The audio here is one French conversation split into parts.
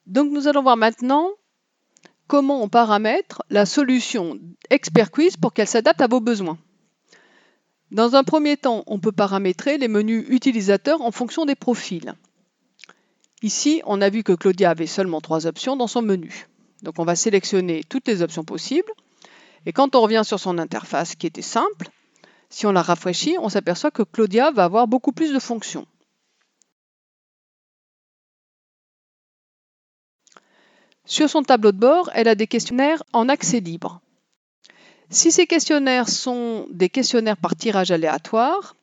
Donc nous allons voir maintenant comment on paramètre la solution Expert Quiz pour qu'elle s'adapte à vos besoins. Dans un premier temps, on peut paramétrer les menus utilisateurs en fonction des profils. Ici, on a vu que Claudia avait seulement 3 options dans son menu. Donc on va sélectionner toutes les options possibles. Et quand on revient sur son interface qui était simple, si on la rafraîchit, on s'aperçoit que Claudia va avoir beaucoup plus de fonctions. Sur son tableau de bord, elle a des questionnaires en accès libre. Si ces questionnaires sont des questionnaires par tirage aléatoire,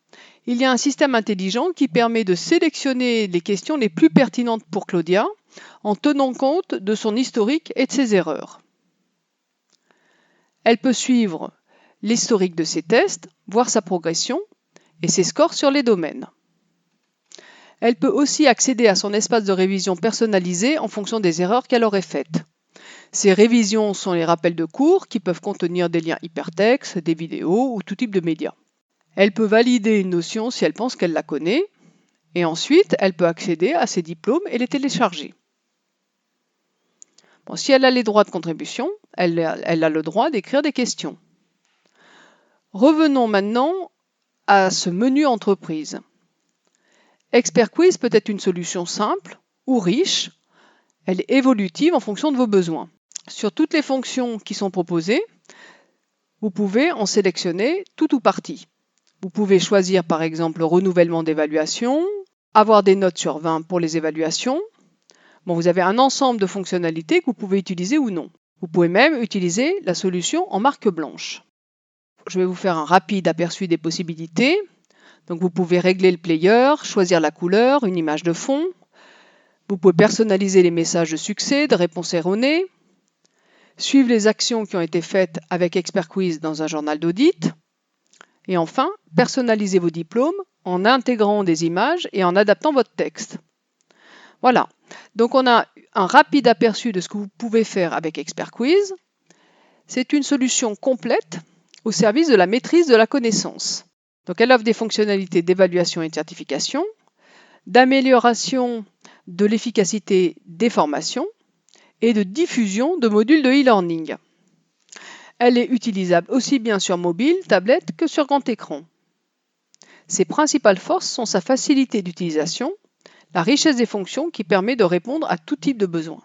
il y a un système intelligent qui permet de sélectionner les questions les plus pertinentes pour Claudia en tenant compte de son historique et de ses erreurs. Elle peut suivre l'historique de ses tests, voir sa progression et ses scores sur les domaines. Elle peut aussi accéder à son espace de révision personnalisé en fonction des erreurs qu'elle aurait faites. Ces révisions sont les rappels de cours qui peuvent contenir des liens hypertextes, des vidéos ou tout type de médias. Elle peut valider une notion si elle pense qu'elle la connaît, et ensuite elle peut accéder à ses diplômes et les télécharger. Bon, si elle a les droits de contribution, elle a le droit d'écrire des questions. Revenons maintenant à ce menu entreprise. Expert Quiz peut être une solution simple ou riche. Elle est évolutive en fonction de vos besoins. Sur toutes les fonctions qui sont proposées, vous pouvez en sélectionner tout ou partie. Vous pouvez choisir par exemple le renouvellement d'évaluation, avoir des notes sur 20 pour les évaluations. Bon, vous avez un ensemble de fonctionnalités que vous pouvez utiliser ou non. Vous pouvez même utiliser la solution en marque blanche. Je vais vous faire un rapide aperçu des possibilités. Donc vous pouvez régler le player, choisir la couleur, une image de fond. Vous pouvez personnaliser les messages de succès, de réponses erronées. Suivre les actions qui ont été faites avec Expert Quiz dans un journal d'audit. Et enfin, personnaliser vos diplômes en intégrant des images et en adaptant votre texte. Voilà, donc on a un rapide aperçu de ce que vous pouvez faire avec Expert Quiz. C'est une solution complète au service de la maîtrise de la connaissance. Donc elle offre des fonctionnalités d'évaluation et de certification, d'amélioration de l'efficacité des formations et de diffusion de modules de e-learning. Elle est utilisable aussi bien sur mobile, tablette que sur grand écran. Ses principales forces sont sa facilité d'utilisation, la richesse des fonctions qui permet de répondre à tout type de besoins.